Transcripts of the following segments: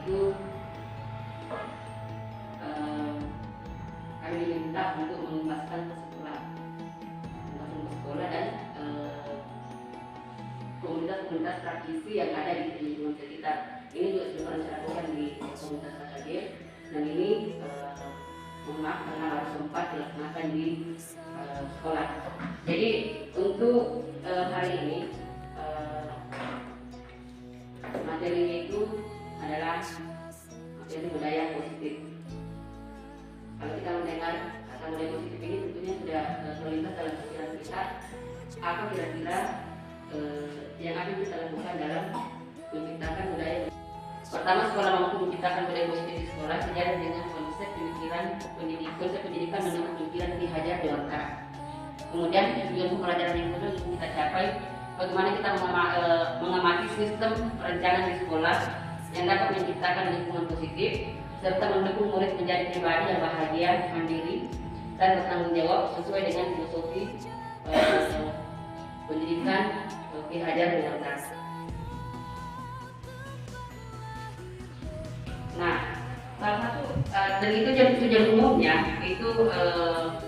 itu kami diminta untuk mengumpaskan ke sekolah dan komunitas-komunitas praktisi yang ada di lingkungan sekitar. Ini juga sudah pernah saya lakukan di komunitas KKJ, dan ini maaf karena harus sempat dilaksanakan di sekolah. Jadi untuk hari ini materinya itu adalah materi budaya positif. Kalau kita mendengar kata budaya positif ini tentunya sudah terlintas dalam pikiran kita apa kira-kira yang akan kita lakukan dalam menciptakan budaya. Pertama, sekolah mampu menciptakan budaya positif di sekolah sejalan dengan konsep pendidikan menurut pemikiran Ki Hajar Dewantara. Kemudian tujuan pembelajaran yang kedua yang kita capai, bagaimana kita mengamati sistem perencanaan di sekolah yang dapat menciptakan lingkungan positif serta mendukung murid menjadi pribadi yang bahagia, mandiri, dan bertanggung jawab sesuai dengan filosofi pendidikan Ki Hajar Dewantara. Nah, salah satu dan itu tujuan umumnya itu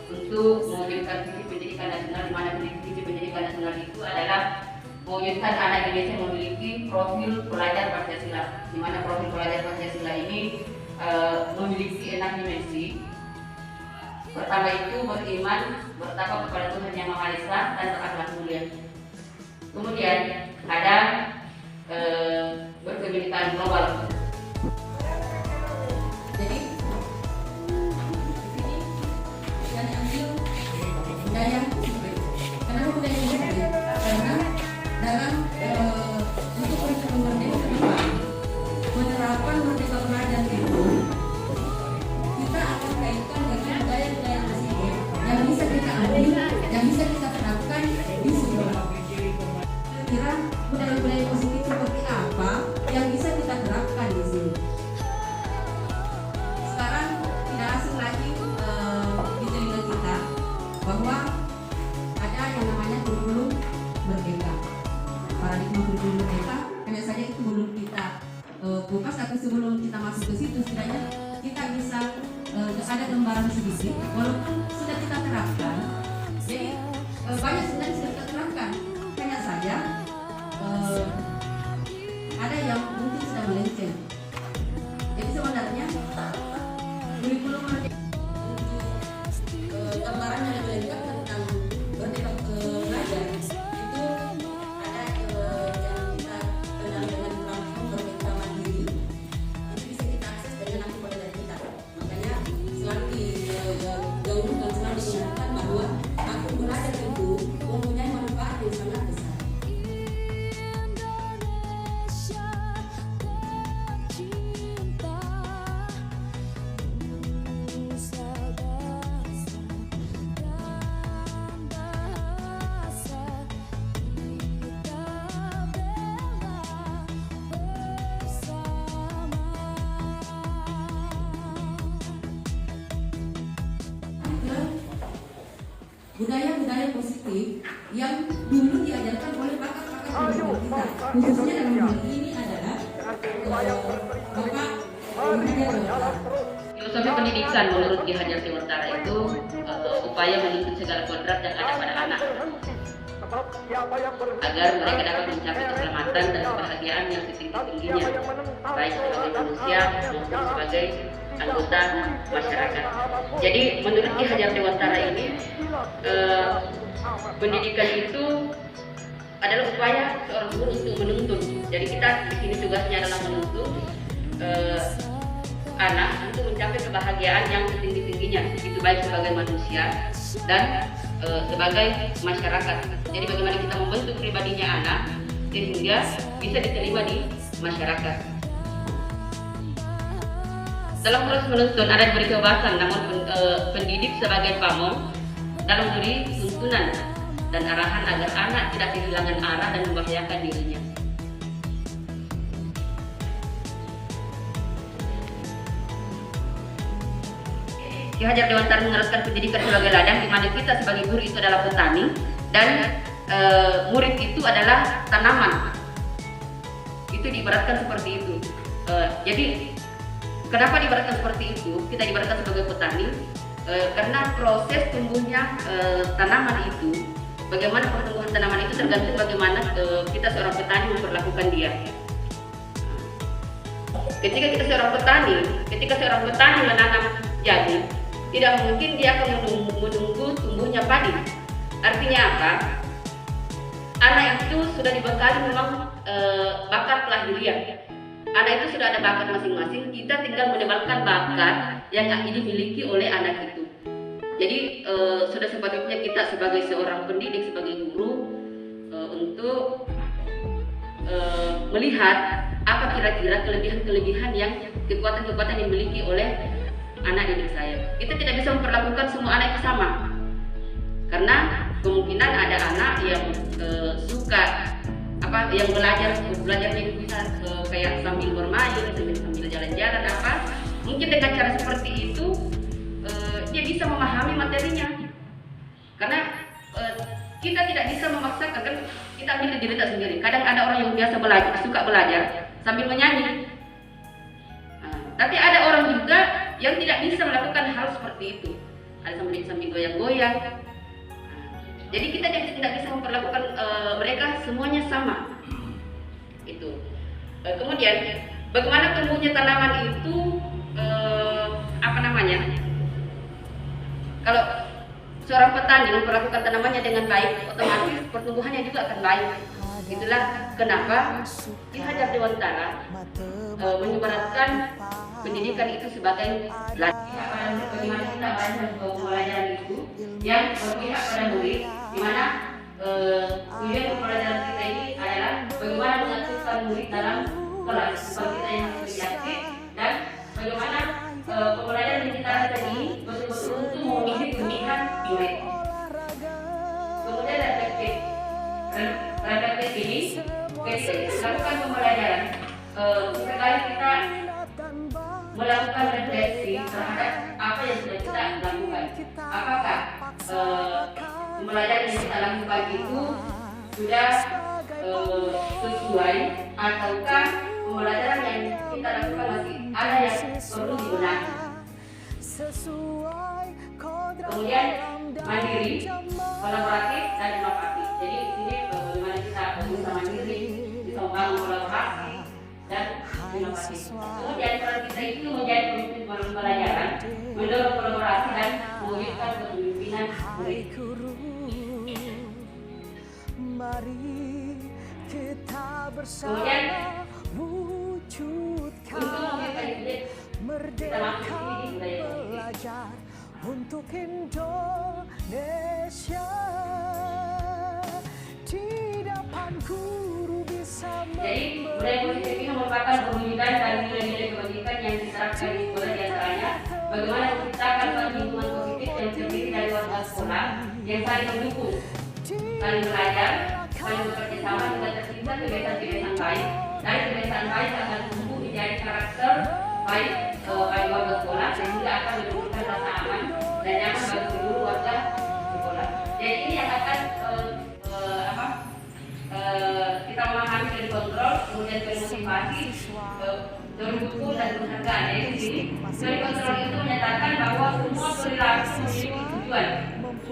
untuk mewujudkan visi pendidikan nasional, di mana visi pendidikan nasional itu adalah mewujudkan anak Indonesia memiliki profil pelajar Pancasila, di mana profil pelajar Pancasila ini memiliki 6 dimensi. Pertama itu beriman, bertakwa kepada Tuhan Yang Maha Esa, dan berakhlak mulia. Kemudian ada berkebinekaan global. Jadi ini ambil budaya positif. Kenapa budaya positif? Karena dalam untuk kurikulum merdeka ke depan, penerapan merdeka belajar itu kita akan kaitkan dengan budaya-budaya positif yang bisa kita ambil, yang bisa kita terapkan di sekolah. Kira budaya-budaya positif seperti apa yang bisa kita terapkan di sini? Sekarang tidak asing lagi di telinga kita bahwa ada yang namanya kurikulum merdeka. Paradigma kurikulum merdeka, hanya saja itu belum kita kupas, tapi sebelum kita masuk ke situ setidaknya kita bisa ada gambaran sedikit walaupun sudah kita terapkan. Jadi banyak sebenarnya sudah kita terapkan, hanya saja ada yang mungkin sudah melenceng. Jadi sebenarnya kurikulum merdeka gambaran yang lebih lengkap tentang merdeka belajar itu ada yang kita kenal dengan platform Merdeka Mandiri. Itu bisa kita akses dengan akun pelajar kita. Makanya selalu digaungkan, selalu diingatkan bahwa akun belajar itu mempunyai manfaat yang sangat besar. Budaya-budaya positif yang dulu diajarkan oleh pakar-pakar pendidikan kita, khususnya dalam hal ini adalah Bapak Hajar Dewantara. Filosofi pendidikan menurut Ki Hajar Dewantara itu upaya menuntut segala kodrat yang ada pada anak agar mereka dapat mencapai keselamatan dan kebahagiaan yang setinggi-tingginya, baik sebagai manusia maupun sebagai anggota masyarakat. Jadi menurut Ki Hajar Dewantara ini pendidikan itu adalah upaya seorang guru untuk menuntun. Jadi kita di sini tugasnya adalah menuntun anak untuk mencapai kebahagiaan yang setinggi-tingginya, itu baik sebagai manusia dan sebagai masyarakat. Jadi bagaimana kita membentuk pribadinya anak sehingga bisa diterima di masyarakat. Dalam proses menuntun ada diberi kebebasan, namun pendidik sebagai pamong dalam memberi tuntunan dan arahan agar anak tidak kehilangan arah dan membahayakan dirinya. Ki Hajar Dewantara meneruskan pendidikan sebagai ladang, di mana kita sebagai guru itu adalah petani dan murid itu adalah tanaman. Itu diibaratkan seperti itu. Jadi kenapa diibaratkan seperti itu? Kita ibaratkan sebagai petani karena proses tumbuhnya tanaman itu, bagaimana pertumbuhan tanaman itu tergantung bagaimana kita seorang petani memperlakukan dia. Ketika seorang petani menanam jagung, tidak mungkin dia akan menunggu tumbuhnya padi. Artinya apa? Anak itu sudah dibekali memang bakat lahiriah. Anak itu sudah ada bakat masing-masing, kita tinggal menebalkan bakat yang dimiliki oleh anak itu. Jadi sudah sepatutnya kita sebagai seorang pendidik, sebagai guru untuk melihat apa kira-kira kelebihan-kelebihan yang kekuatan-kekuatan yang dimiliki oleh anak didik saya. Kita tidak bisa memperlakukan semua anak itu sama, karena kemungkinan ada anak yang suka yang belajarnya itu bisa kayak sambil bermain, sambil jalan-jalan mungkin dengan cara seperti itu dia bisa memahami materinya. Karena kita tidak bisa memaksakan, kan kita ambil diri kita sendiri. Kadang ada orang yang biasa suka belajar sambil menyanyi. Tapi ada orang juga yang tidak bisa melakukan hal seperti itu. Ada sambil goyang-goyang. Jadi kita tidak bisa memperlakukan mereka semuanya sama. Itu. Kemudian bagaimana tumbuhnya tanaman itu kalau seorang petani memperlakukan tanamannya dengan baik, otomatis pertumbuhannya juga akan baik. Itulah kenapa Ki Hajar Dewantara menyibaratkan pendidikan itu sebagai pelajaran. Bagaimana kita pelajaran itu yang berpihak pada murid, di mana tujuan pembelajaran kita ini adalah bagaimana mengaktifkan murid dalam kelas, supaya kita yang harus aktif, dan bagaimana pembelajaran yang kita lakukan ini betul-betul untuk memenuhi kebutuhan murid. Kemudian reflektif ini ketika melakukan pembelajaran, sesekali kita melakukan refleksi terhadap apa yang sudah kita lakukan. Apakah pembelajaran yang kita lakukan itu sudah sesuai, ataukah pembelajaran yang kita lakukan masih ada yang perlu dibenahi. Kemudian mandiri, kolaboratif, dan inovatif. Jadi ini bagaimana kita bisa mandiri, bisa membangun kolaborasi dan inovatif. Kemudian peran kita itu menjadi pemimpin pembelajaran, mendorong kolaborasi dan mewujudkan kepemimpinan murid. Kemudian untuk mewujudkan ide, kita masuk di budaya positif. Untuk Indonesia di depan guru bisa. Jadi budaya positif ini merupakan perwujudan dan nilai-nilai kebajikan yang diterapkan di sekolah, diantaranya bagaimana menciptakan lingkungan positif yang terdiri dari warga sekolah yang saling mendukung, saling belajar, saling bekerja sama hingga tercipta kebiasaan-kebiasaan baik. Dari kebiasaan baik akan tumbuh menjadi karakter baik bagi warga sekolah, sehingga akan menimbulkan rasa aman dan nyaman bagi seluruh warga sekolah. Jadi ini yang akan kita memahami dan kontrol, kemudian bermotivasi, berdukung dan penghargaan. Jadi di sini dari kontrol itu menyatakan bahwa semua perilaku memiliki tujuan,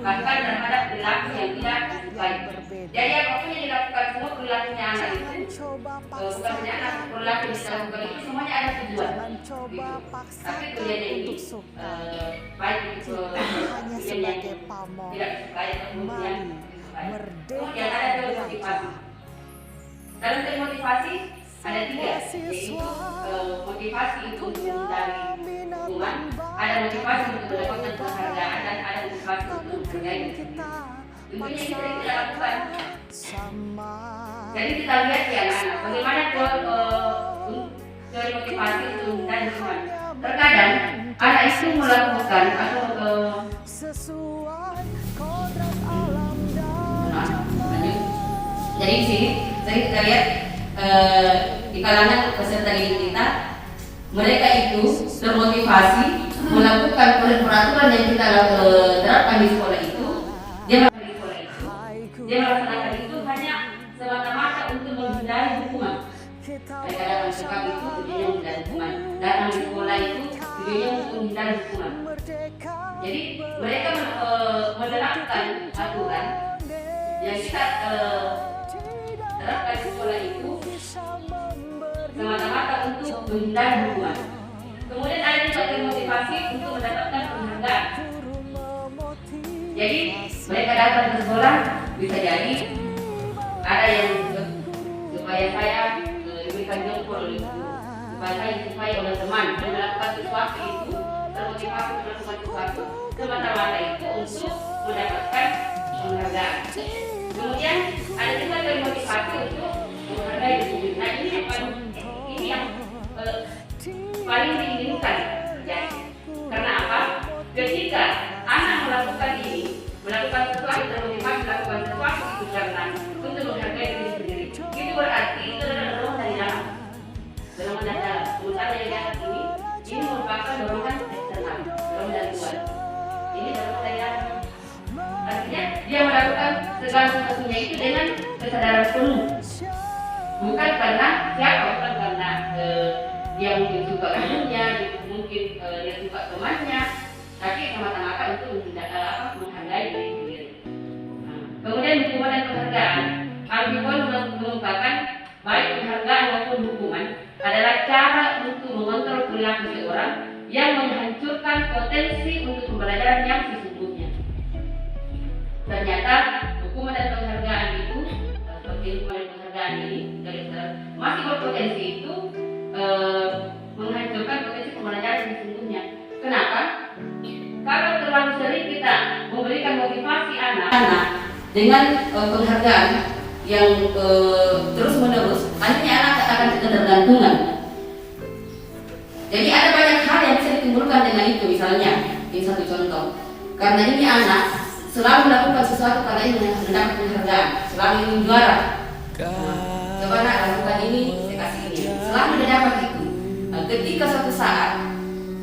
bahkan terhadap perilaku yang tidak baik. Jadi apapun yang dilakukan semua perilakunya anak itu, bukan hanya anak, perilaku yang dilakukan itu semuanya ada tujuan. Tapi tujuannya ini baik itu tujuan yang tidak disukai atau kemudian kemudian ada motivasi. Dalam motivasi ada 3, yaitu motivasi itu dari hubungan, ada motivasi untuk mendapatkan penghargaan, dan ada motivasi untuk menghargai diri. Tentunya kita tidak lakukan. Jadi kita lihat ya anak-anak, bagaimana teori motivasi untuk dan hubungan. Terkadang anak itu melakukan atau jadi di sini kita lihat di kalangan peserta didik kita, mereka itu termotivasi melakukan peraturan yang kita terapkan di sekolah itu. Dia melaksanakan itu hanya semata-mata untuk menghindari hukuman. Mereka dalam sikap itu tujuannya menghindari hukuman. tujuannya untuk menghindari hukuman. Jadi mereka menerapkan aturan yang kita terapkan di sekolah itu semata-mata untuk menghindari hukuman. Kemudian ada juga termotivasi untuk mendapatkan penghargaan. Jadi mereka datang ke sekolah, bisa jadi ada yang supaya saya diberikan jempol oleh guru, supaya saya disukai oleh teman dan melakukan sesuatu itu, termotivasi melakukan sesuatu semata-mata itu untuk mendapatkan penghargaan. Kemudian ada juga termotivasi untuk menghargai diri. Nah ini yang paling diinginkan terjadi. Karena apa? Ketika anak melakukan sesuatu, termotivasi melakukan sesuatu itu karena untuk menghargai diri sendiri, itu berarti itu adalah dorongan dari dalam. Sementara yang di atas ini merupakan dorongan eksternal, dorongan dari luar. Ini dorongan dari dalam. Artinya dia melakukan segala sesuatunya itu dengan kesadaran penuh, bukan karena siapa, bukan karena dia mungkin suka gurunya, mungkin dia suka temannya, tapi semata-mata untuk menghargai diri sendiri. Kemudian hukuman dan penghargaan. Al-Bihon mengungkapkan baik penghargaan maupun hukuman adalah cara untuk mengontrol perilaku seseorang yang menghancurkan potensi untuk pembelajaran yang sesungguhnya. Ternyata hukuman dan penghargaan itu, seperti hukuman dan penghargaan ini, masih berpotensi itu menghancurkan potensi pembelajaran yang sesungguhnya. Kenapa? Kalau terlalu sering kita memberikan motivasi anak dengan penghargaan yang terus-menerus, nantinya anak akan ketergantungan. Jadi ada banyak hal yang bisa ditimbulkan dengan itu. Misalnya, ini satu contoh. Karena ini anak selalu melakukan sesuatu karena ingin mendapat penghargaan, selalu ingin juara. Coba nak lakukan ini, saya kasih ini. Selalu dia dapat itu. Ketika suatu saat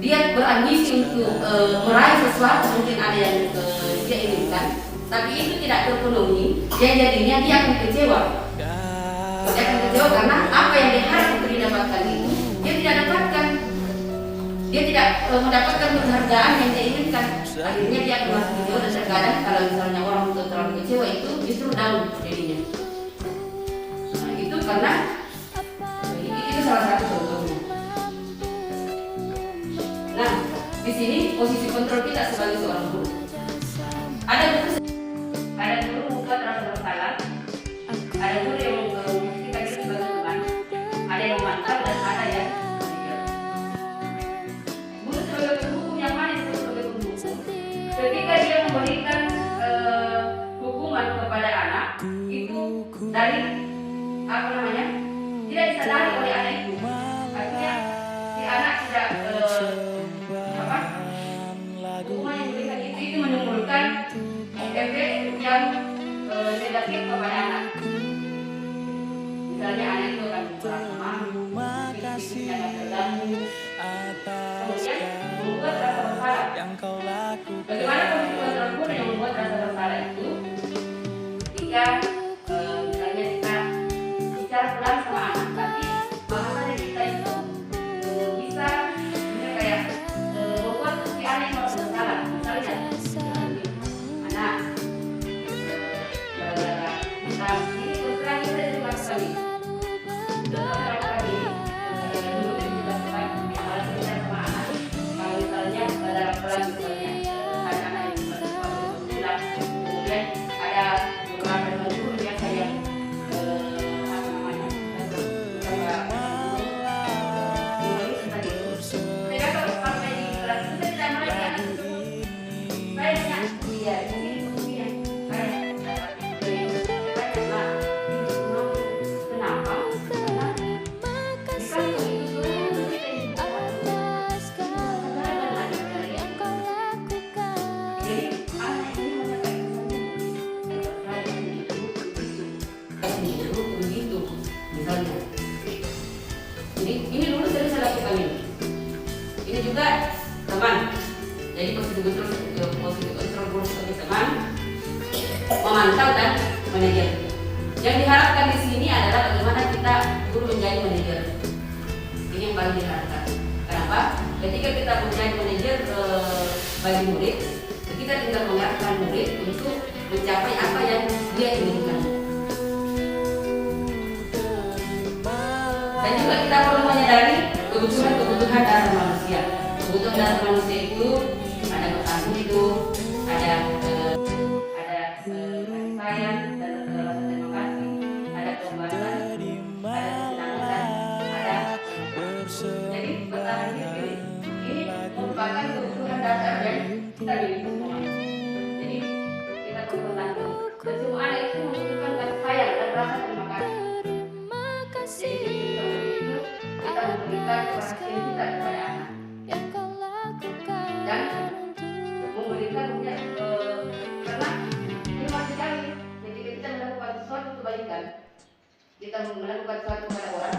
dia berambisi untuk meraih sesuatu, mungkin ada yang dia inginkan, tapi itu tidak terpenuhi, jadinya dia akan kecewa. Dia akan kecewa karena apa yang dia harap untuk didapatkan itu dia tidak dapatkan. Dia tidak mendapatkan penghargaan yang dia inginkan. Akhirnya dia akan merasa kecewa, dan terkadang kalau misalnya orang itu terlalu kecewa itu justru down jadinya. Nah, itu karena itu salah satu contohnya. Nah, di sini posisi kontrol kita sebagai seorang guru. Ada guru membuat rasa bersalah, ada guru yang kita sebagai teman, ada yang memantau dan ada yang mengajar. Guru sebagai penghukum yang mana disebut sebagai penghukum? Ketika dia memberikan hukuman kepada anak itu dari tidak disadari oleh anak itu. Artinya si anak tidak hukuman yang diberikan itu menimbulkan efek yang negatif kepada anak. Misalnya anak itu akan merasa malu, fisiknya akan terganggu, kemudian membuat rasa bersalah. Bagaimana posisi kontrol guru yang membuat rasa bersalah itu? Ketika misalnya kita bicara pelan sama anak, tapi bahasa kita itu bisa kayak membuat si anak yang merasa bersalah. Misalnya anak gara-gara kita ini terus terang kita di rumah sekali ini dulu sering saya lakukan ini. Ini juga teman. Jadi posisi kontrol guru sebagai teman, memantau dan manajer. Yang diharapkan di sini adalah bagaimana kita guru menjadi manajer. Ini yang paling diharapkan. Kenapa? apa? Ketika kita menjadi manajer bagi murid, kita tinggal mengarahkan murid untuk mencapai apa yang dia inginkan. Dan juga kita perlu menyadari kebutuhan dasar manusia. Kebutuhan dasar manusia itu ada bertanggung itu, ada kasih sayang dan rasa terima kasih, ada kebebasan, ada kesenangan, ada jadi bertahan hidup ini merupakan kebutuhan dasar yang kita miliki semua. Jadi kita perlu menanggung dan semua anak itu membutuhkan kasih sayang dan rasa terima kasih. Jadi itu kita memberikan perhatian kita kepada anak dan memberikan karena ini masih kali ketika kita melakukan sesuatu kebaikan, kita melakukan sesuatu kepada orang,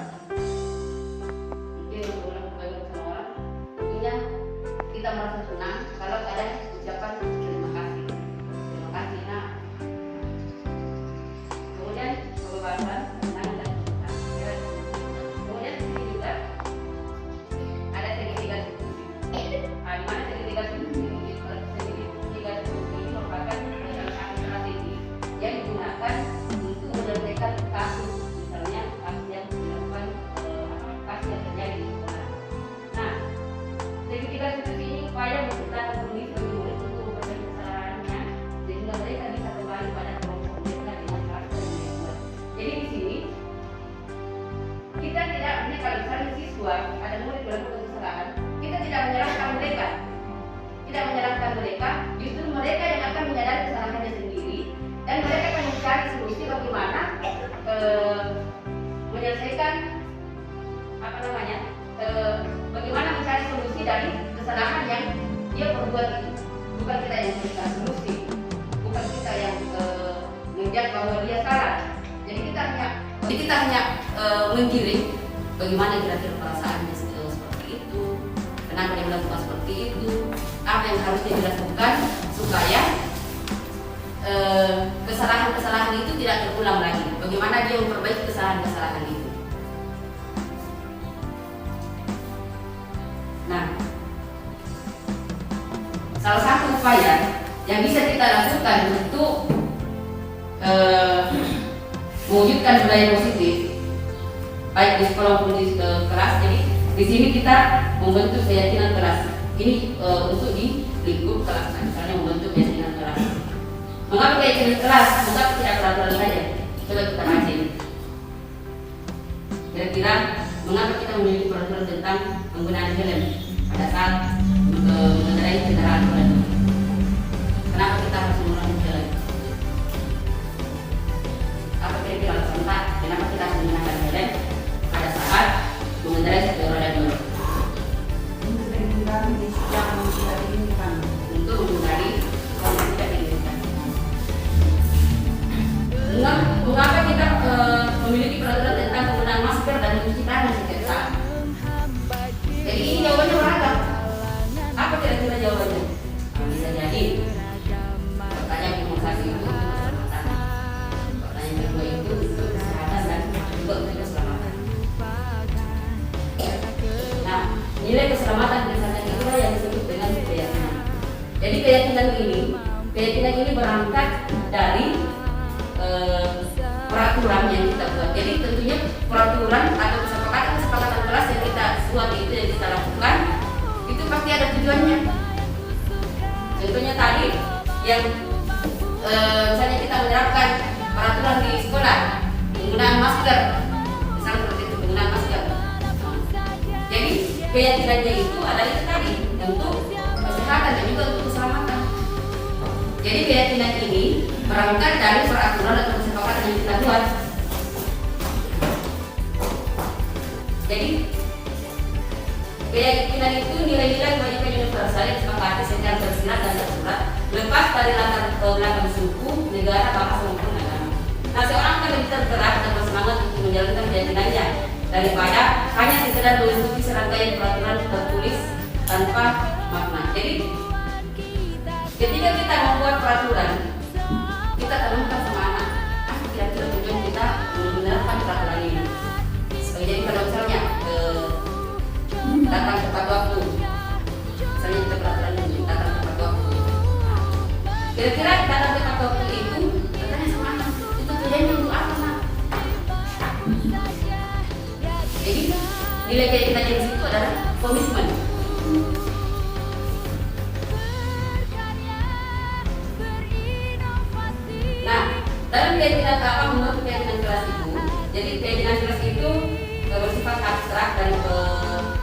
mungkin melakukan kebaikan sama orang, tentunya kita merasa senang kalau ada ucapan terima kasih. Nah, kemudian kebebasan, kesenangan dan kesenangan. Kemudian ini juga ada segregasi fungsi. Di mana segregasi fungsi ini merupakan strategi yang digunakan untuk menyelesaikan kasus, misalnya kasus yang dilakukan kasus yang terjadi di sekolah. Nah, segregasi fungsi ini upaya menciptakan kondisi bagi murid untuk memperbaiki kesalahannya sehingga mereka bisa kembali pada kelompok mereka dengan karakter yang dibuat. Jadi di sini kita tidak hanya kalau misalnya siswa ada murid melakukan kesalahan, kita tidak menyalahkan mereka, justru mereka yang akan menyadari kesalahannya sendiri dan mereka akan mencari solusi bagaimana menyelesaikan bagaimana mencari solusi dari kesalahan yang dia perbuat itu. Bukan kita yang memberikan solusi, bukan kita yang menjudge bahwa dia salah. Jadi kita hanya menggiring bagaimana kira-kira perasaannya seperti itu, kenapa dia melakukan seperti itu, apa yang harusnya dilakukan supaya kesalahan-kesalahan itu tidak terulang lagi. Bagaimana dia memperbaiki kesalahan-kesalahan itu. Nah, salah satu upaya yang bisa kita lakukan untuk mewujudkan budaya positif baik di sekolah maupun di kelas. Jadi di sini kita membentuk keyakinan kelas. Ini untuk di lingkup kelas, misalnya membentuk keyakinan kelas. Mengapa keyakinan kelas? Mengapa tidak peraturan saja? Coba kita baca ini. Kira-kira mengapa kita memiliki peraturan tentang penggunaan helm pada saat mengendarai kendaraan roda? Kenapa kita harus menggunakan helm? Apa kira-kira alasan tak? Kenapa kita harus menggunakan helm pada saat mengendarai sepeda roda dua? Untuk menghindari kondisi tidak diinginkan. Mengapa kita memiliki peraturan tentang penggunaan masker dan mencuci tangan setiap saat? Jadi ini jawabannya beragam. Apa kira-kira jawabannya? Bisa jadi pertanyaan imunisasi itu untuk keselamatan. Pertanyaan kedua itu untuk kesehatan dan juga untuk keselamatan. Nah, nilai keselamatan dan kesehatan itulah yang disebut dengan keyakinan. Jadi keyakinan ini berangkat dari peraturan yang kita buat. Jadi tentunya peraturan atau kesepakatan kelas yang kita buat itu, yang kita lakukan itu pasti ada tujuannya. Contohnya tadi yang misalnya kita menerapkan peraturan di sekolah penggunaan masker, misalnya seperti itu, penggunaan masker. Jadi keyakinannya itu adalah itu tadi untuk kesehatan dan juga untuk keselamatan. Jadi keyakinan ini berangkat dari peraturan atau kesepakatan yang kita buat. Jadi keyakinan itu nilai-nilai kebanyakan universal yang disepakati secara tersirat dan tersurat, lepas dari latar belakang suku, negara, bahasa maupun agama. Nah, seorang akan lebih tergerak dan bersemangat untuk menjalankan keyakinannya daripada hanya sekedar mengikuti serangkaian peraturan tertulis tanpa makna. Jadi ketika kita membuat peraturan, kita tanamkan sama anak, kira-kira tujuan kita menerapkan peraturan ini. Jadi kalau misalnya datang tepat waktu nilai keyakinan yang di situ adalah komitmen. Nah, dalam keyakinan apa menurut keyakinan kelas itu, jadi keyakinan kelas itu bersifat abstrak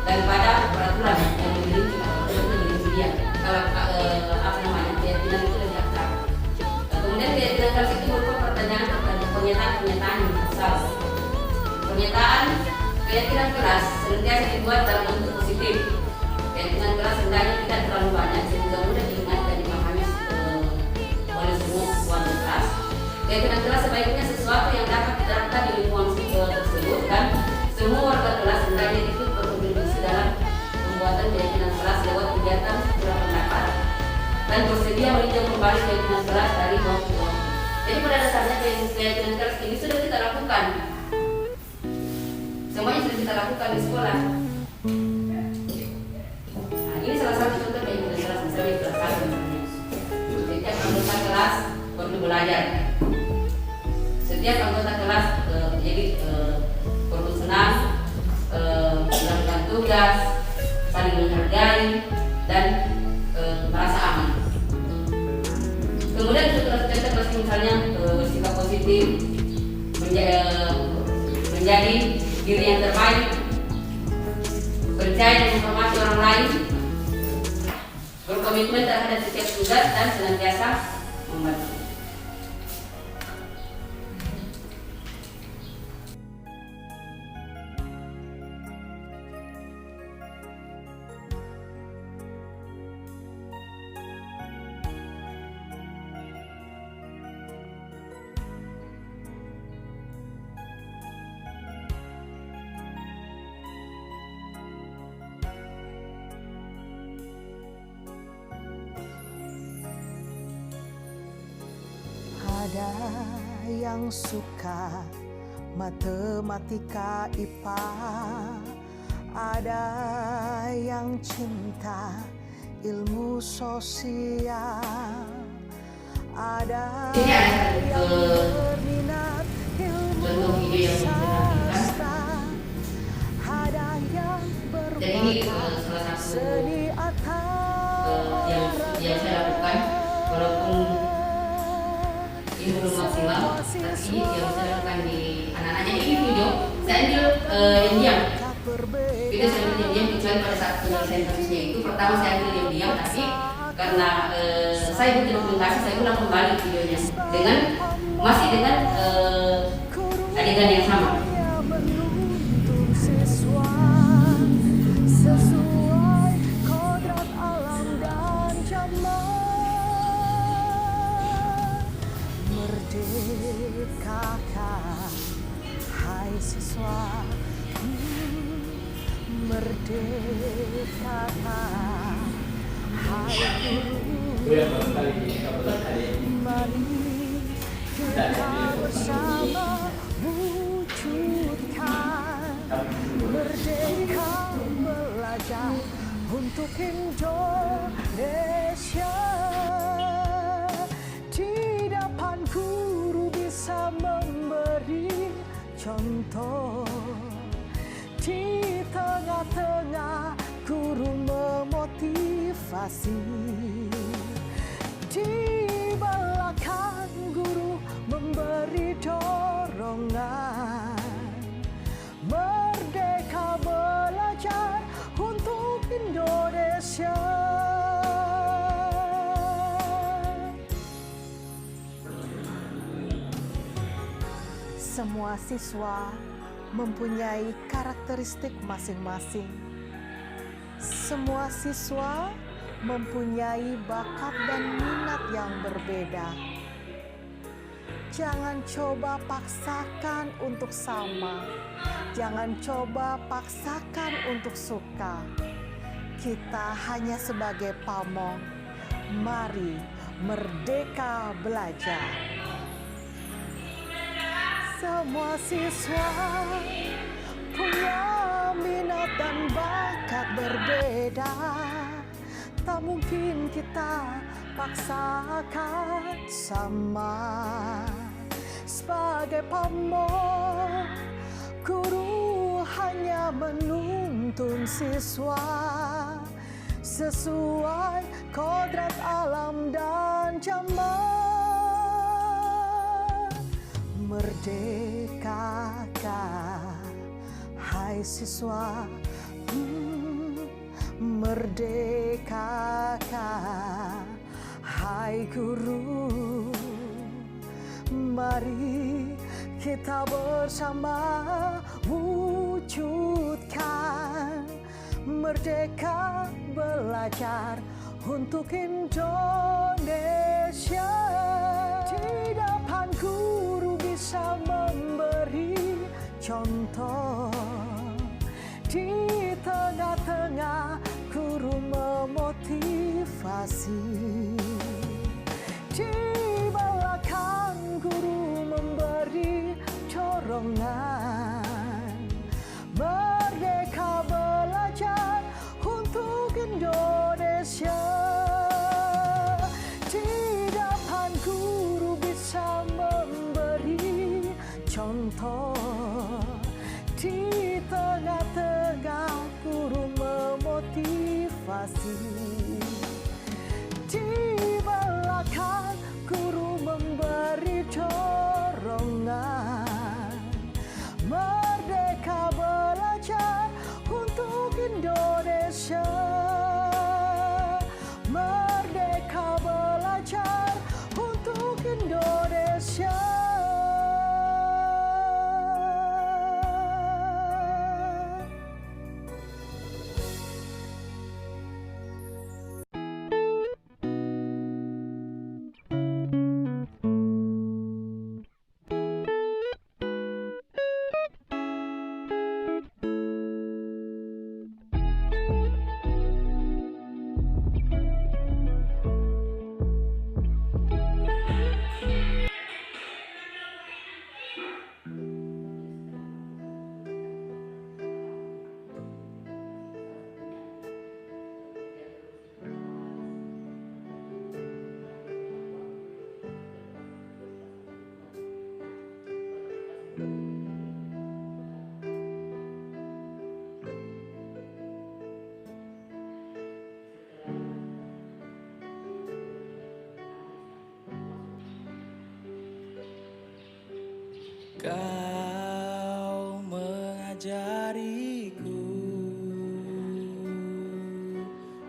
daripada peraturan yang memiliki dia. Kalau keyakinan itu lebih abstrak. Kemudian keyakinan kelas itu berupa pernyataan yang asal. Pernyataan keyakinan kelas senantiasa dibuat dalam bentuk positif. Keyakinan kelas hendaknya tidak terlalu banyak sehingga mudah diingat dan dipahami oleh semua warga kelas. Keyakinan kelas sebaiknya sesuatu yang dapat diterapkan di lingkungan tersebut dan semua warga kelas hendaknya ikut berkontribusi dalam pembuatan keyakinan kelas lewat kegiatan surat pendapat dan bersedia meninjau kembali keyakinan kelas dari bawah ke bawah. Jadi pada dasarnya keyakinan kelas ini sudah kita lakukan. Semuanya sudah kita lakukan di sekolah. Nah, ini salah satu contoh keyakinan kelas misalnya di kelas 1 misalnya. Setiap anggota kelas perlu belajar. Setiap anggota kelas perlu senang, melakukan tugas, saling menghargai dan merasa aman. Kemudian untuk contoh kelas misalnya bersikap positif, menjadi diri yang terbaik, percaya dan menghormati orang lain, berkomitmen terhadap setiap tugas dan senantiasa membantu. Ada yang suka matematika IPA, ada yang cinta ilmu sosial, ada yang berminat ilmu sastra, ada yang berbakat seni atau yang saya lakukan walaupun ini belum maksimal, tapi yang saya lakukan di anak-anaknya ini video saya ambil yang diam. Video saya ambil yang diam kecuali pada saat penyelesaian kasusnya itu pertama saya ambil yang diam, tapi karena saya butuh dokumentasi saya ulang kembali videonya masih dengan adegan yang sama. Merdekakah, hai siswa, merdekakah, hai guru, mari kita bersama wujudkan merdeka belajar untuk Indonesia. Di depan guru bisa memberi contoh, di tengah-tengah guru memotivasi, di belakang guru memberi dorongan. Merdeka belajar untuk Indonesia. Semua siswa mempunyai karakteristik masing-masing. Semua siswa mempunyai bakat dan minat yang berbeda. Jangan coba paksakan untuk sama. Jangan coba paksakan untuk suka. Kita hanya sebagai pamong. Mari merdeka belajar. Semua siswa punya minat dan bakat berbeda. Tak mungkin kita paksakan sama. Sebagai pamong, guru hanya menuntun siswa sesuai kodrat alam dan zaman. Merdekakah hai siswa, merdekakah hai guru. Mari kita bersama wujudkan merdeka belajar untuk Indonesia. Di depan guru bisa memberi contoh, di tengah-tengah guru memotivasi, di belakang guru memberi dorongan. Merdeka belajar untuk Indonesia. Di depan guru bisa memberi contoh, di tengah-tengah guru memotivasi, di belakang guru memberi dorongan. Merdeka belajar untuk Indonesia. Merdeka belajar untuk Indonesia. Kau mengajariku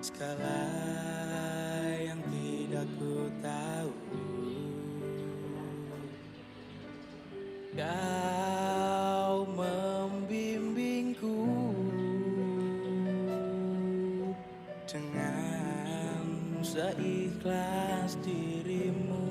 segala yang tidak ku tahu. Kau membimbingku dengan seikhlas dirimu.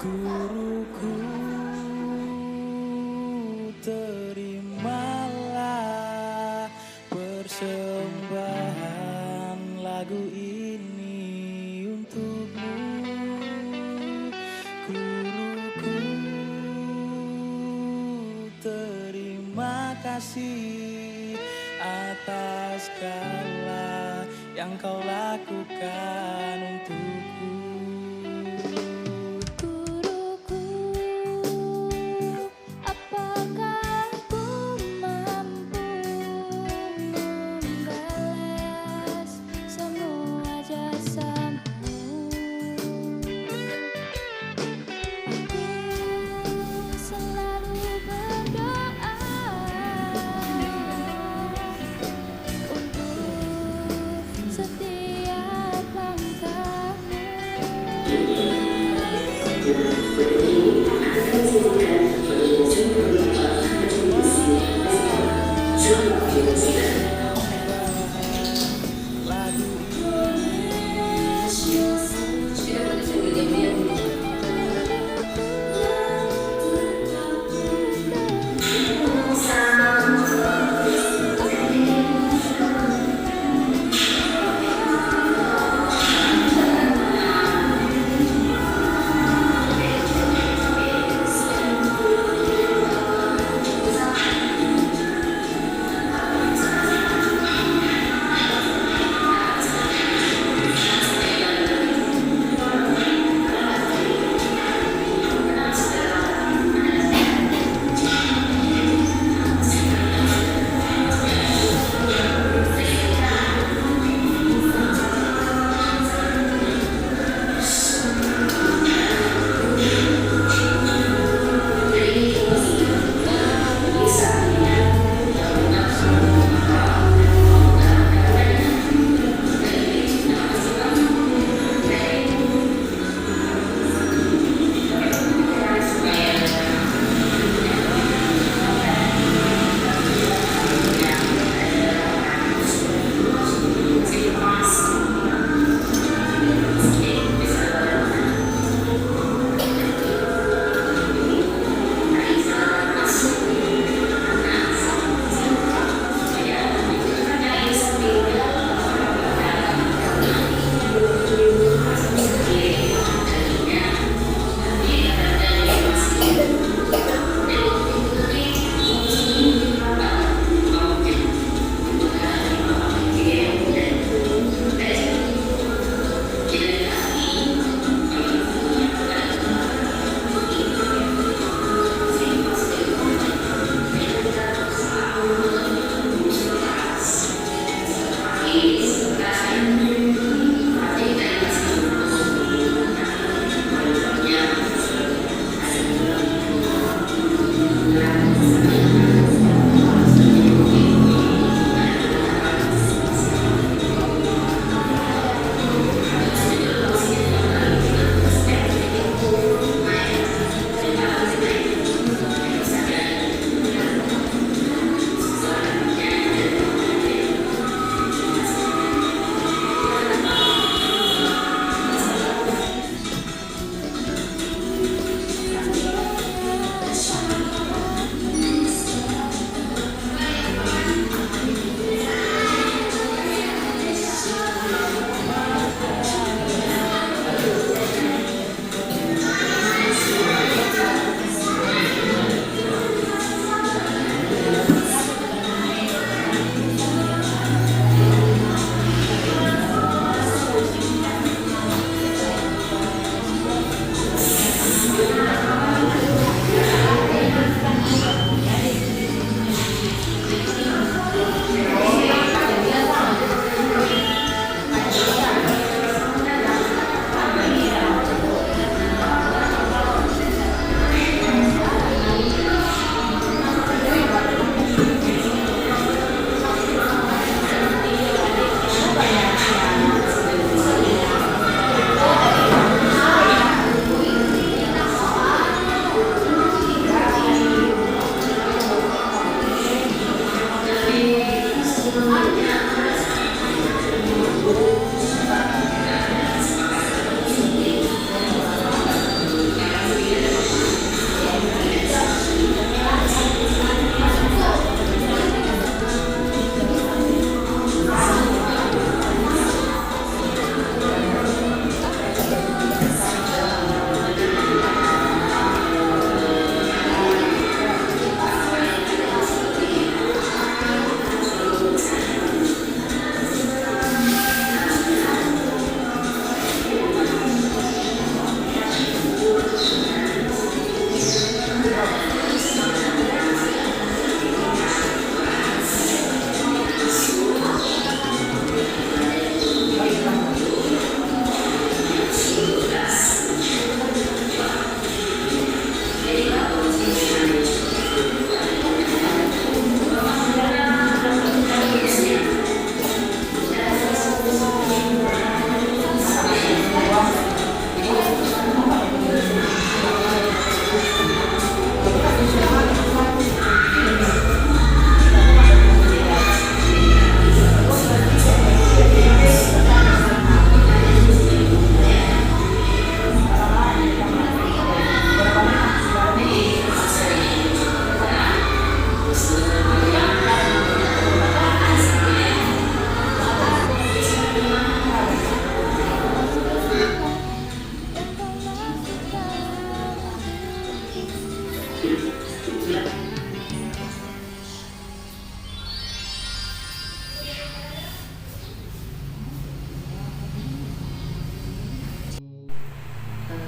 Guruku, terimalah persembahan lagu ini untukmu. Guruku, terima kasih atas segala yang kau lakukan untukku. Setiap langkahmu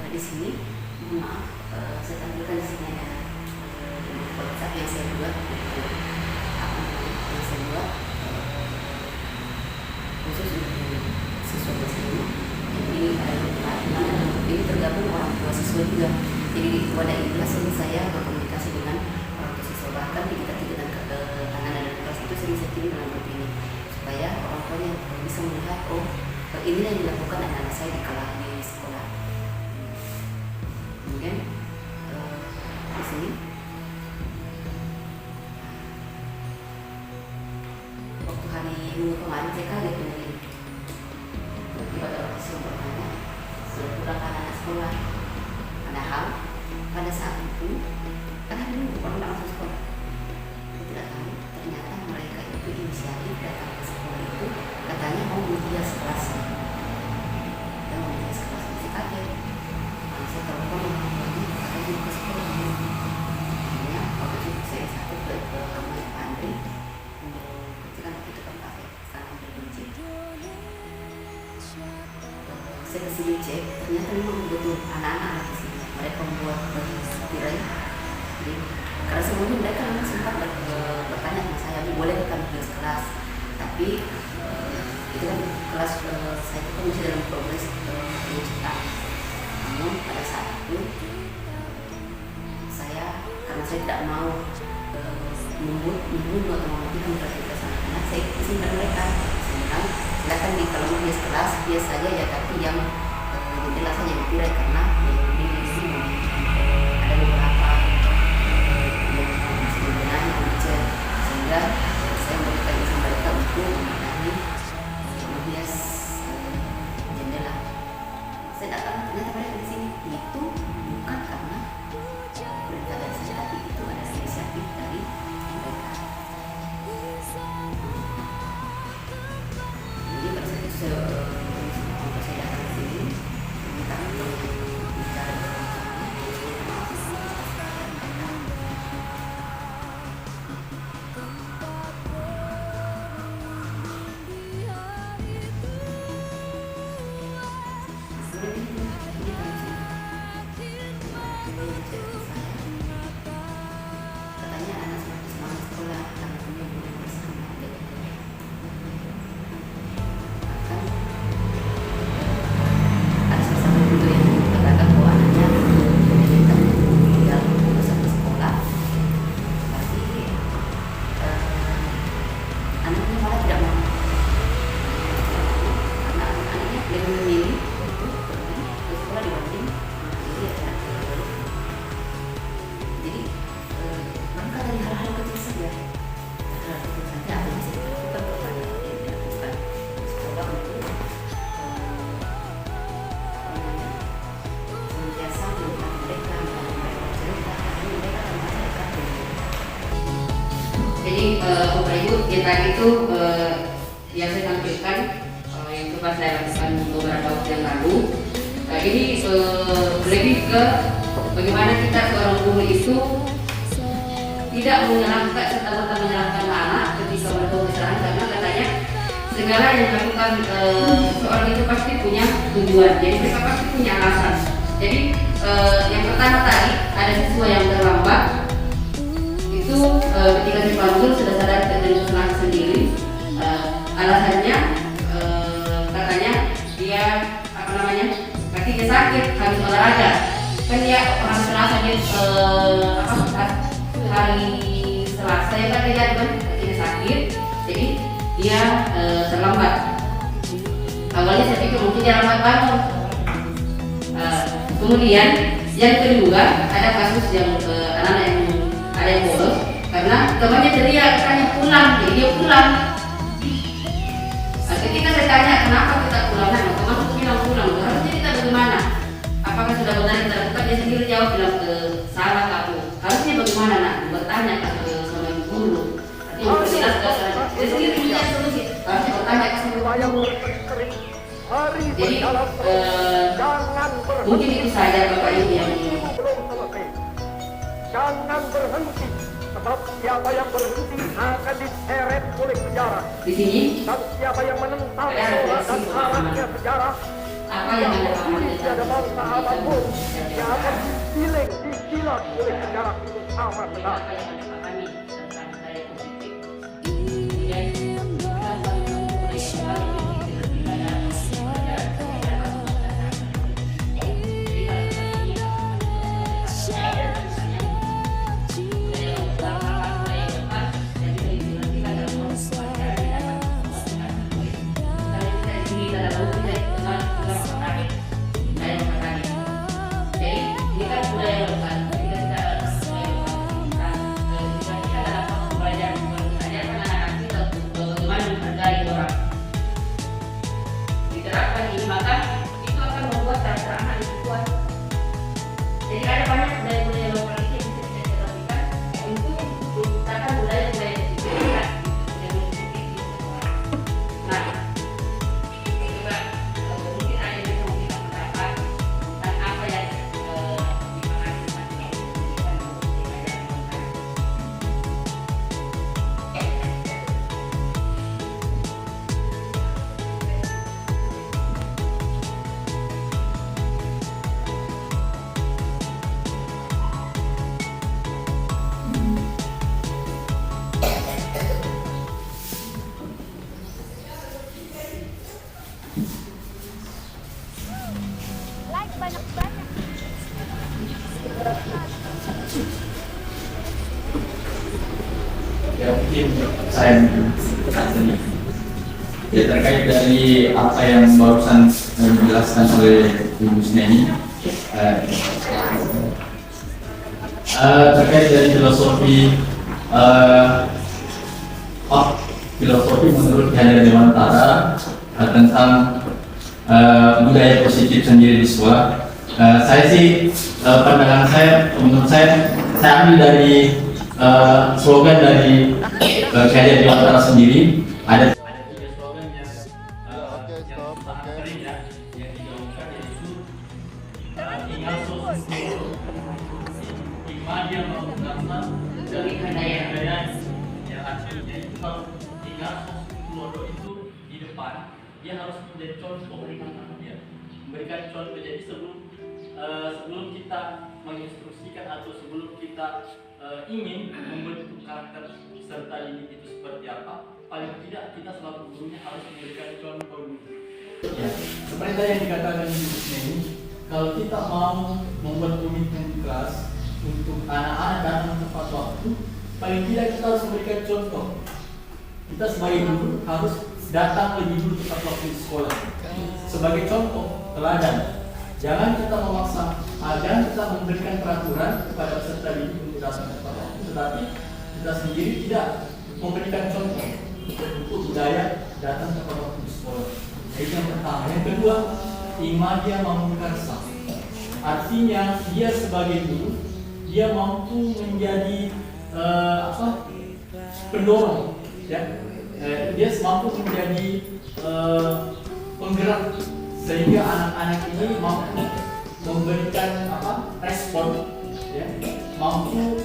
Di sini, mohon maaf, saya tampilkan di sini ada WhatsApp yang saya buat, khusus untuk siswa kelas 5. Ini tergabung orang tua siswa juga. Jadi pada kelas ini saya berkomunikasi dengan orang tua siswa, bahkan di kita tidak anak-anak kelas itu sering setting dengan begini supaya orang tuanya bisa melihat, oh ini yang dilakukan anak-anak saya di sekolah. Kemudian di sini waktu hari Minggu kemarin saya kaget dengan tiba-tiba ada orang yang bertanya pulang anak sekolah, padahal pada saat itu karena dulu orang langsung sekolah, tidak tahu ternyata mereka itu inisiatif datang ke sekolah itu katanya mau menghias kelasnya dan menghias kelas. Masih kaget, saya telepon orang tuanya katanya mau ke sekolah. Akhirnya waktu itu saya satu ke rumah Pak Andri, ketika itu kan Pak sekarang berkunci, saya kesini cek, ternyata memang betul anak-anak di sini mereka membuat tirai. Jadi karena sebelumnya mereka memang sempat bertanya sama saya, boleh kan hias kelas, tapi itu kan kelas saya itu kan masih dalam progres penyucitan. Namun pada saat itu karena saya tidak mau membunuh atau mematikan kreativitas anak-anak, saya izinkan mereka. Saya silakan di kalau mau bias kelas bias saja ya, tapi yang jendela saja ditirai karena di sini ada beberapa yang masih digunakan yang dicat, sehingga saya memberikan izin mereka untuk menangani menghias jendela. Saya datang ternyata mereka di sini itu bukan karena perintah dari saya, tapi itu adalah inisiatif dari mereka. Jadi pada saat itu saya datang ke sini minta untuk bicara katanya anak semakin semangat sekolah karena punya guru bersama. Bahkan ada salah satu guru yang mengatakan bahwa anaknya menginginkan tinggal bersama sekolah, tapi anaknya malah tidak mau karena anaknya lebih memilih untuk pergi ke sekolah dibanding mengakhiri anak dulu. Jadi maka dari hal-hal kecil saja, apa yang bisa dilakukan kepada yang dilakukan sekolah untuk senantiasa melihat mereka, cerita, karena mereka akan merasa dekat dengan mereka. Jadi Bapak Ibu, yang tadi itu yang saya tampilkan yang coba saya lakukan beberapa waktu yang lalu. Ini lebih ke bagaimana kita seorang guru itu tidak menyalahkan serta-merta menyalahkan anak ketika melakukan kesalahan, karena katanya segala yang dilakukan seorang itu pasti punya tujuan, jadi mereka pasti punya alasan. Jadi yang pertama tadi ada siswa yang terlambat itu ketika dipanggil sudah sadar dengan kesalahan sendiri. Alasannya katanya dia kakinya sakit habis olahraga, kan dia orang Selasa dia hari Selasa ya kan dia kakinya sakit, jadi dia terlambat. Awalnya saya pikir mungkin dia lambat bangun. Kemudian yang kedua ada kasus yang anak-anak yang ada yang bolos karena temannya teriak katanya pulang, jadi dia pulang. Ketika saya tanya kenapa kita pulang, nah teman bilang pulang, harusnya kita bagaimana? Apakah sudah benar kita lakukan? Dia sendiri jawab bilang salah kamu. Harusnya bagaimana nak? Bertanya ke sama guru. Tapi jelas dia sendiri punya solusi. Harusnya bertanya ke sama guru. Jadi mungkin itu saja Bapak Ibu yang jangan berhenti, sebab siapa yang berhenti akan diseret oleh sejarah. Di sini Dan siapa yang menentang Torah dan syaratnya sejarah, apa yang ada tiada bangsa apapun yang akan disilat oleh sejarah itu sama benar. Like banyak-banyak. Ya mungkin saya seni. Ya terkait dari apa yang barusan dijelaskan oleh Ibu Sneni, terkait dari filosofi filosofi menurut Hajar Dewantara tentang budaya positif sendiri di sekolah. Saya sih pandangan saya, menurut saya ambil dari slogan dari Hajar Dewantara sendiri. Ada tiga slogan yang sangat sering ya, yang digaungkan, yaitu tinggal sosok dia menggunakan Demi kandaya. yang artinya itu kalau tinggal sosok itu di depan, dia harus menjadi contoh memberikan contoh. Jadi sebelum kita menginstruksikan atau sebelum kita ingin membentuk karakter peserta didik itu seperti apa, paling tidak kita selaku gurunya harus memberikan contoh dulu. Ya, seperti tadi yang dikatakan Ibu Sneni, kalau kita mau membuat komitmen di kelas untuk anak-anak datang tepat waktu, paling tidak kita harus memberikan contoh. Kita sebagai guru harus datang lebih dulu tepat waktu di sekolah. Sebagai contoh, teladan. Jangan kita memaksa, jangan kita memberikan peraturan kepada peserta didik untuk datang tepat waktu, tetapi kita sendiri tidak memberikan contoh untuk budaya datang tepat waktu di sekolah. Itu yang pertama. Yang kedua, imadia mamungkarsa. Artinya dia sebagai guru, dia mampu menjadi pendorong, ya. Dia mampu menjadi penggerak sehingga anak-anak ini mampu memberikan respon, ya. Mampu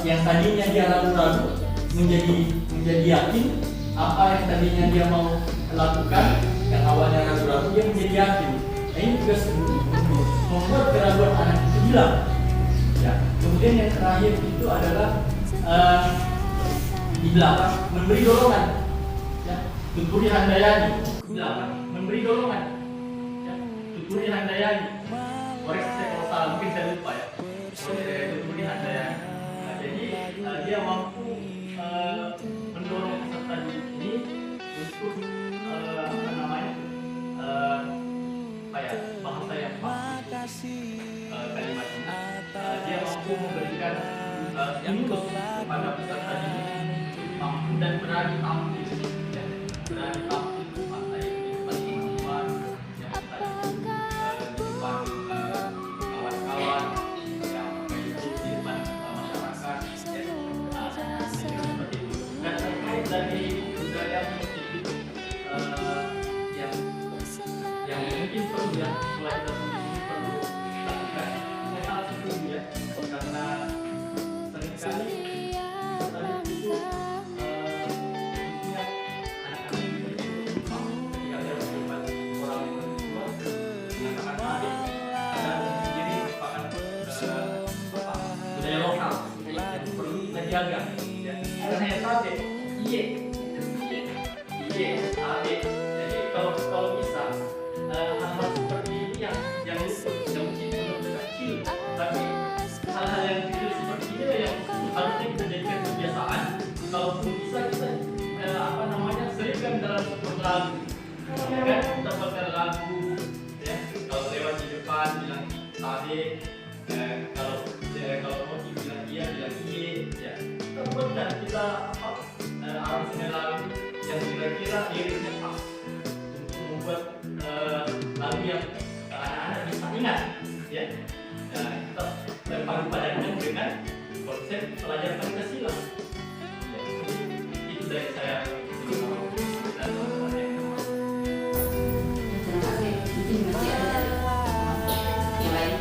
yang tadinya dia ragu-ragu menjadi yakin. Apa yang tadinya dia mau lakukan, yang awalnya ragu-ragu, dia menjadi yakin. Nah, ini tugas guru, membuat keraguan anak itu hilang. Ya. Kemudian yang terakhir itu adalah di belakang memberi dorongan. Ya. Tuturi Handayani. Di belakang memberi dorongan. Ya. Tuturi Handayani. Koreksi saya kalau salah, mungkin saya lupa ya. Tuturi Handayani. Nah, jadi dia mampu mendorong peserta didik ini untuk bahasa yang pas kalimat ini. Dia mampu memberikan stimulus kepada peserta didik mampu dan berani tampil, ya. Berani tampil di depan teman-teman, yang tadi di depan kawan-kawan, yang itu di depan masyarakat, ya. Seperti itu. Dan terkait dari budaya positif yang mungkin perlu ya, mulai kita sendiri perlu lakukan. Saya sangat setuju ya, karena seringkali tadi itu punya anak-anak ini ketika dia melihat orang tua mengatakan adik dan sendiri merupakan budaya lokal yang perlu kita jaga, ya. Karena yang tadi adik. Jadi kalau bisa hal-hal seperti ini yang luput, yang mungkin benar-benar kecil, tapi hal-hal yang kecil seperti ini yang harusnya kita jadikan kebiasaan. Kalau bisa kita selipkan dalam sebuah lagu, kan kita pakai lagu, ya. Kalau lewat di depan bilang tadi, kalau mau bilang iya bilang iye, ya. Kemudian kita aransemen lagu yang kira-kira liriknya pas untuk membuat lagu yang anak-anak bisa ingat, ya. Nah, kita berpadu padankan dengan konsep pelajaran Pancasila. Ya, itu dari saya. Dan Terima kasih. Mungkin masih ada yang lain.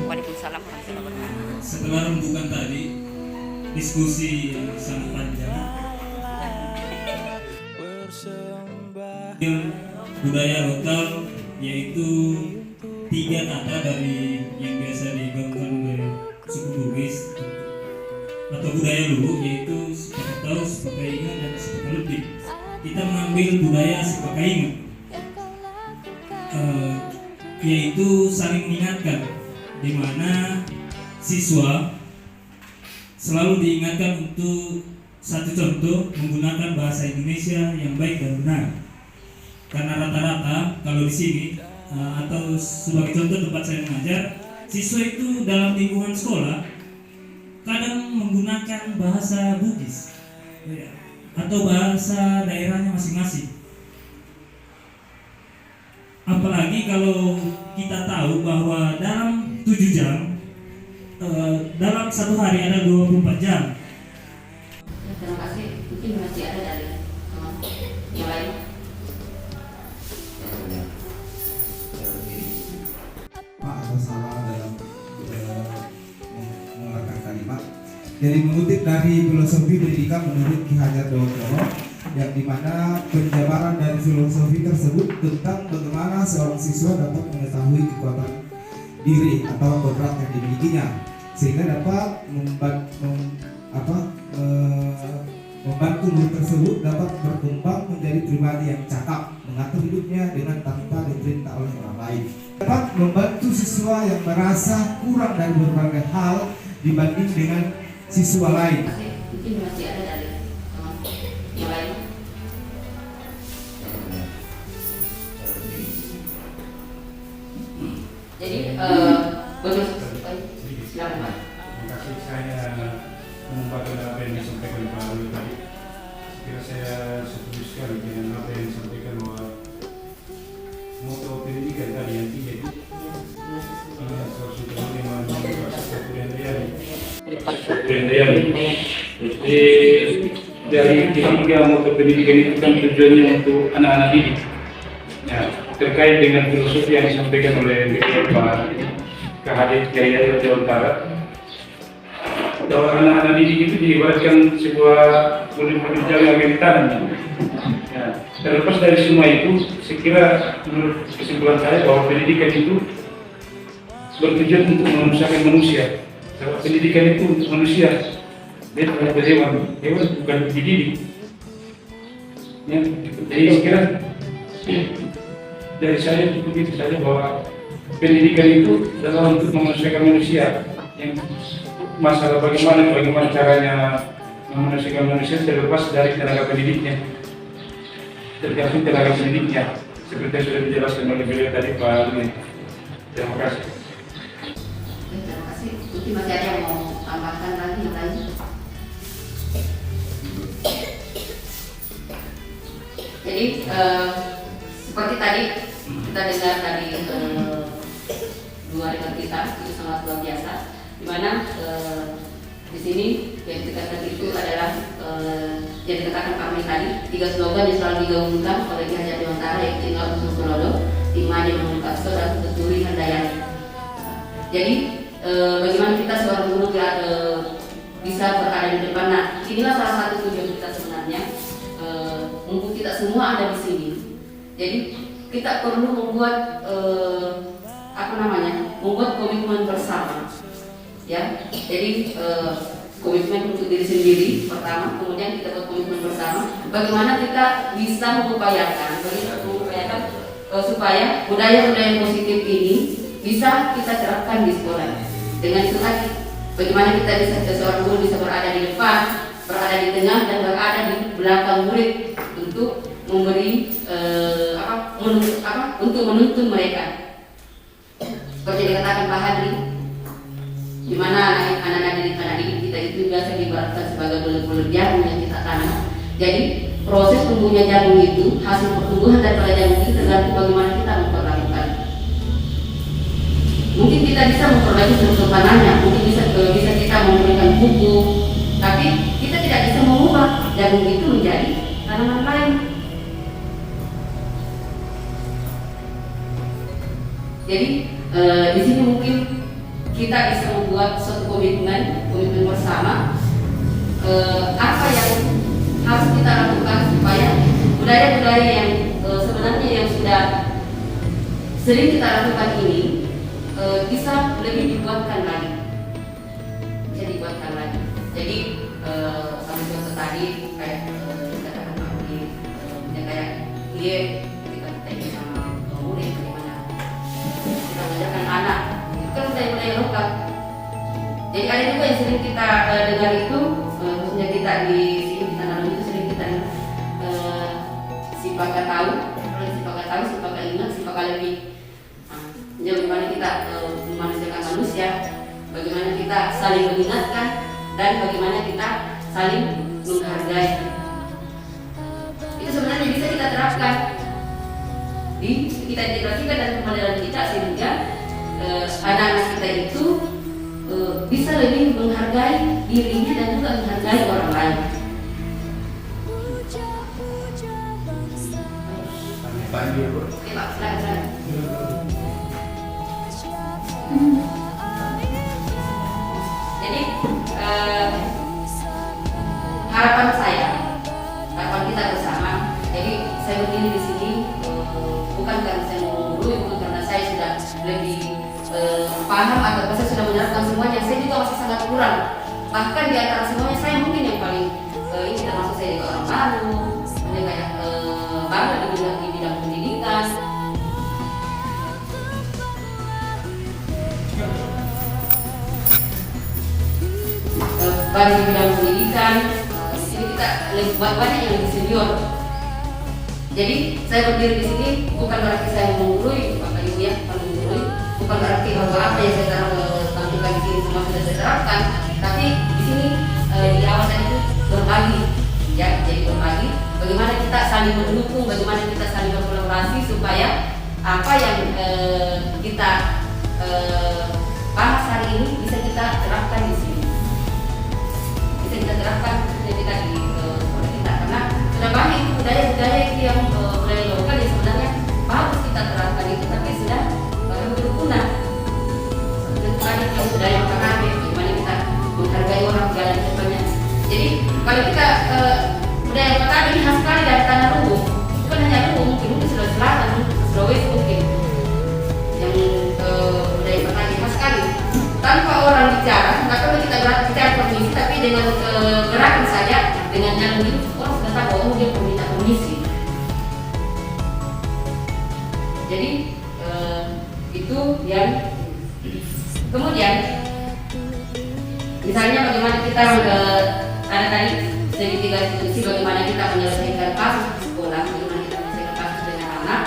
Waalaikumsalam warahmatullahi wabarakatuh. Setelah rembukan tadi diskusi yang sangat panjang, budaya lokal yaitu 3 kata dari yang biasa digaungkan oleh suku Bugis, atau budaya luhur, yaitu Sipakatau, Sipakainga, dan Sipakalebih. Kita mengambil budaya Sipakainga, yaitu saling mengingatkan, di mana siswa selalu diingatkan untuk satu contoh menggunakan bahasa Indonesia yang baik dan benar. Karena rata-rata kalau di sini atau sebagai contoh tempat saya mengajar, siswa itu dalam lingkungan sekolah kadang menggunakan bahasa Bugis atau bahasa daerahnya masing-masing. Apalagi kalau kita tahu bahwa dalam 7 jam, dalam satu hari ada 24 jam. Terima kasih. Mungkin masih ada dari yang lain. Pak, ada salah dalam mengeluarkan kalimat. Jadi mengutip dari filosofi pendidikan menurut Ki Hajar Dewantara, yang dimana penjabaran dari filosofi tersebut tentang bagaimana seorang siswa dapat mengetahui kekuatan diri atau kodrat yang dimilikinya, sehingga dapat membantu murid tersebut dapat berkembang menjadi pribadi yang cakap, mengatur hidupnya dengan tanpa diperintah oleh orang lain. Dapat membantu siswa yang merasa kurang dari berbagai hal dibanding dengan siswa lain. Mungkin masih ada dari yang lain. Jadi silakan Pak. Terima kasih, saya mengumpulkan apa yang disampaikan Pak Ruli tadi. Kira saya setuju sekali dengan apa yang disampaikan bahwa moto pendidikan tadi yang 3 itu harus ditemui dengan satu yang reali. Jadi dari 3 moto pendidikan itu kan tujuannya untuk anak-anak didik. Ya, terkait dengan filosofi yang disampaikan oleh Pak Kadek Kiai Hajar Dewantara, bahwa anak-anak didik itu diibaratkan sebuah model jalan yang ditanam. Ya, terlepas dari semua itu, saya kira menurut kesimpulan saya bahwa pendidikan itu bertujuan untuk memanusiakan manusia. Kalau pendidikan itu untuk manusia, dia terhadap hewan bukan dididik. Ya, jadi saya kira dari saya cukup itu saja, bahwa pendidikan itu adalah untuk memanusiakan manusia. Yang masalah bagaimana caranya memanusiakan manusia terlepas dari tenaga pendidiknya, tergantung tenaga pendidiknya, seperti yang sudah dijelaskan oleh beliau tadi Pak Ruli. Terima kasih. Terima kasih. Mungkin masih ada yang mau tambahkan lagi yang lain. Jadi seperti tadi kita dengar dari 2 rekan kita, itu sangat luar biasa. Di mana di sini yang dikatakan itu adalah yang dikatakan kami tadi 3 slogan yang selalu digaungkan oleh Ki Hajar Dewantara, yaitu tinggal usul Solodo, timanya mengungkap dan keturi handayani. Jadi bagaimana kita seorang guru bisa berada di depan. Nah, inilah salah satu tujuan kita sebenarnya. Mumpung kita semua ada di sini, jadi kita perlu membuat membuat komitmen bersama, ya. Jadi komitmen untuk diri sendiri pertama, kemudian kita buat komitmen bersama. Bagaimana kita bisa mengupayakan supaya budaya-budaya positif ini bisa kita terapkan di sekolah. Dengan itu tadi, bagaimana kita bisa, seorang guru bisa berada di depan, berada di tengah, dan berada di belakang murid untuk memberi untuk menuntun mereka. Seperti dikatakan Pak Hadri, di mana anak-anak didik kita itu biasa diibaratkan sebagai bulir-bulir jagung yang kita tanam. Jadi proses tumbuhnya jagung itu, hasil pertumbuhan daripada jagung itu tergantung bagaimana kita memperlakukan. Mungkin kita bisa memperbaiki struktur tanahnya, mungkin bisa kita memberikan pupuk, tapi kita tidak bisa mengubah jagung itu menjadi tanaman lain. Jadi di sini mungkin kita bisa membuat suatu komitmen bersama, apa yang harus kita lakukan supaya budaya-budaya yang sebenarnya yang sudah sering kita lakukan ini bisa lebih dibuatkan lagi. Jadi tadi kayak katakan Pak Udi, kayak dia ketika kita ini sama murid bagaimana kita mengajarkan anak itu kan budaya-budaya lokal. Jadi ada juga yang sering kita dengar itu, khususnya kita di sini di Tanah Lumbu itu sering kita si pakar tahu, si pakar ingat, si pakar lebih. Bagaimana kita memanusiakan manusia, bagaimana kita saling mengingatkan, dan bagaimana kita saling menghargai. Itu sebenarnya bisa kita terapkan kita integrasikan dalam pembelajaran kita sehingga anak-anak kita itu bisa lebih menghargai dirinya dan juga menghargai orang lain. Oke Pak, silakan. Jadi harapan kita bersama. Jadi saya berdiri di sini bukan karena saya mau menggurui, bukan karena saya sudah lebih paham atau saya sudah menerapkan semuanya. Saya juga masih sangat kurang. Bahkan di antara semuanya saya mungkin yang paling ini termasuk saya juga orang baru, saya kayak baru di bidang pendidikan. Baru di bidang pendidikan, di sini kita lebih banyak yang lebih senior. Jadi saya berdiri di sini bukan berarti saya menggurui, Bapak Ibu ya, menggurui. Bukan berarti bahwa apa yang saya tampilkan di sini semua sudah saya terapkan, tapi di sini di awal saya itu berbagi, ya, jadi berbagi. Bagaimana kita saling mendukung, bagaimana kita saling berkolaborasi supaya apa yang kita bahas hari ini bisa kita terapkan di sini. Kita terapkan kita di sekolah kita, karena sudah banyak budaya-budaya yang budaya lokal yang sebenarnya bagus kita terapkan itu, tapi sudah berguna. Banyak yang budaya makanan, bagaimana kita menghargai orang jalan depannya. Jadi kalau kita budaya makanan ini khas sekali dari Tanah Lumbu, bukan hanya Lumbu, mungkin Sulawesi Selatan, Sulawesi mungkin yang budaya makanan ini khas sekali. Tanpa orang bicara, nggak perlu kita bicara permisi, tapi dengan gerakan saja, dengan jalan itu orang sudah tahu bahwa dia meminta permisi. Jadi itu yang kemudian misalnya bagaimana kita ada tadi dari 3 institusi, bagaimana kita menyelesaikan kasus di sekolah, bagaimana kita menyelesaikan kasus dengan anak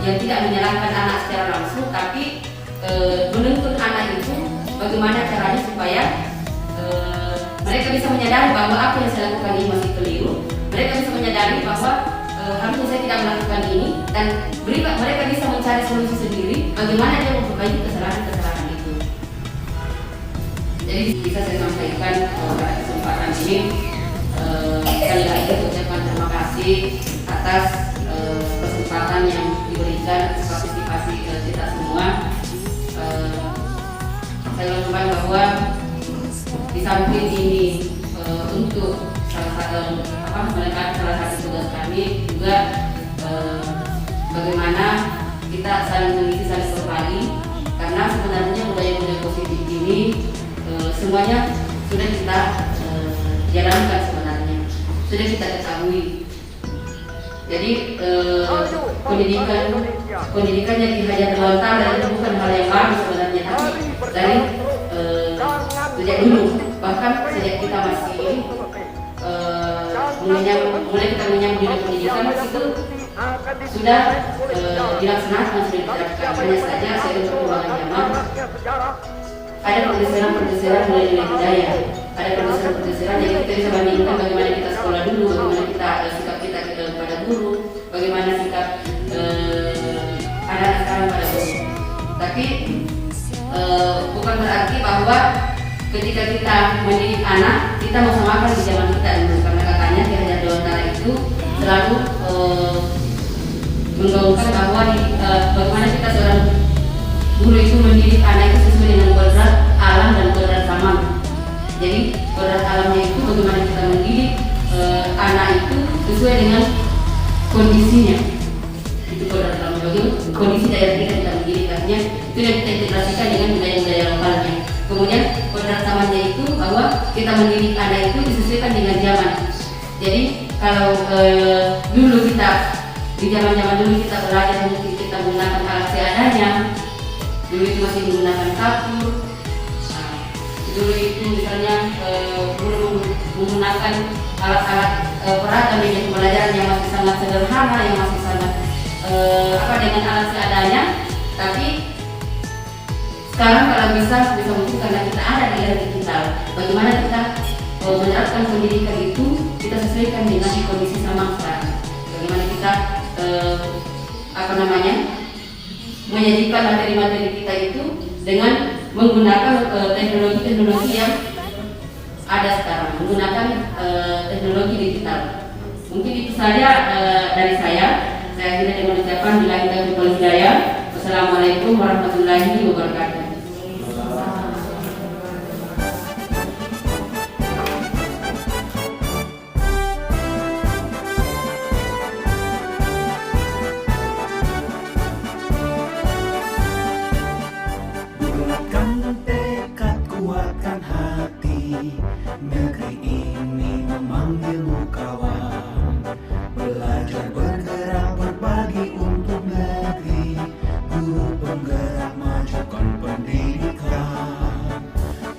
yang tidak menyalahkan anak secara langsung, tapi menuntun anak itu bagaimana caranya supaya mereka bisa menyadari bahwa apa yang saya lakukan ini masih keliru. Mereka bisa menyadari bahwa harusnya saya tidak melakukan ini, dan mereka bisa mencari solusi sendiri bagaimana dia memperbaiki kesalahan-kesalahan itu. Jadi bisa saya sampaikan pada kesempatan ini sekali lagi ucapkan terima kasih atas kesempatan yang diberikan partisipasi kita semua. Saya lakukan bahwa di samping ini untuk melengkapi salah satu tugas kami juga bagaimana kita saling mengisi, saling berbagi, karena sebenarnya budaya-budaya positif ini semuanya sudah kita jalankan, sebenarnya sudah kita ketahui. Jadi pendidikan yang dihajar lontar itu bukan hal yang baru sebenarnya, tapi dari sejak dulu, bahkan sejak kita masih mulai kita menyambut dunia pendidikan itu sudah dilaksanakan, sudah diterapkan. Hanya saja seiring perkembangan zaman ada pergeseran mulai dari budaya, ada pergeseran jadi kita bisa bandingkan bagaimana kita sekolah dulu, bagaimana kita sikap kita kepada guru, bagaimana sikap anak-anak sekarang pada guru. Tapi bukan berarti bahwa ketika kita mendidik anak kita mau samakan di zaman kita dulu, karena katanya Ki Hajar Dewantara itu selalu menggaungkan bahwa bagaimana kita seorang guru itu mendidik anak itu sesuai dengan kodrat alam dan kodrat zaman. Jadi kodrat alamnya itu bagaimana kita mendidik anak itu sesuai dengan kondisinya. Itu kodrat alam, bagaimana kondisi daerah kita mendidik, artinya itu yang kita integrasikan dengan budaya-budaya lokalnya. Kemudian kodrat zamannya itu bahwa kita mendidik anak itu disesuaikan dengan zaman. Jadi kalau dulu kita di zaman dulu kita belajar mungkin kita menggunakan alat seadanya, dulu itu masih menggunakan kapur. Nah, dulu itu misalnya belum menggunakan alat-alat peragam media pembelajaran yang masih sangat sederhana, yang masih sangat dengan alat seadanya. Tapi sekarang kalau bisa mungkin karena kita ada di era digital, bagaimana kita menerapkan pendidikan itu kita sesuaikan dengan kondisi zaman sekarang. Bagaimana kita menyajikan materi-materi kita itu dengan menggunakan teknologi-teknologi yang ada sekarang, menggunakan teknologi digital. Mungkin itu saja dari saya. Saya akhirnya dengan ucapan billahi taufiq wal hidayah. Wassalamualaikum warahmatullahi wabarakatuh. Kuatkan hati, negeri ini memanggilmu kawan. Belajar bergerak berbagi untuk negeri, guru penggerak majukan pendidikan.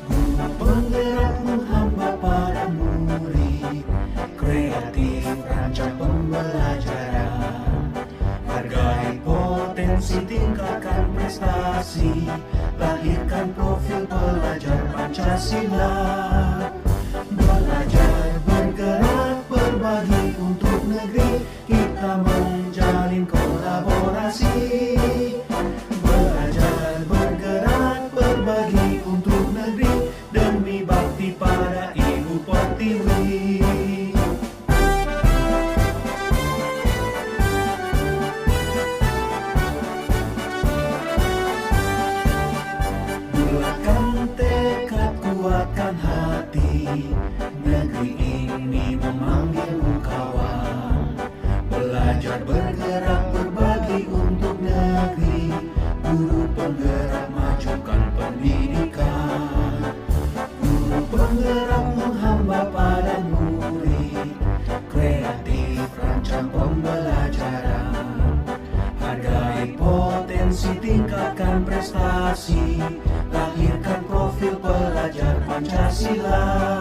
Guru penggerak menghamba pada murid, kreatif rancang pembelajaran. Hargai potensi, tingkatkan prestasi, lahirkan profil pelajar Pancasila. Belajar bergerak berbagi untuk negeri, kita menjalin kolaborasi. Belajar bergerak berbagi untuk negeri, demi bakti pada Ibu Pertiwi. Kuatkan hati, negeri ini memanggilmu kawan. Belajar bergerak berbagi untuk negeri, guru penggerak majukan pendidikan. Guru penggerak menghamba pada murid, kreatif rancang pembelajaran. Hargai potensi, tingkatkan prestasi, lahirkan profil pelajar Pancasila.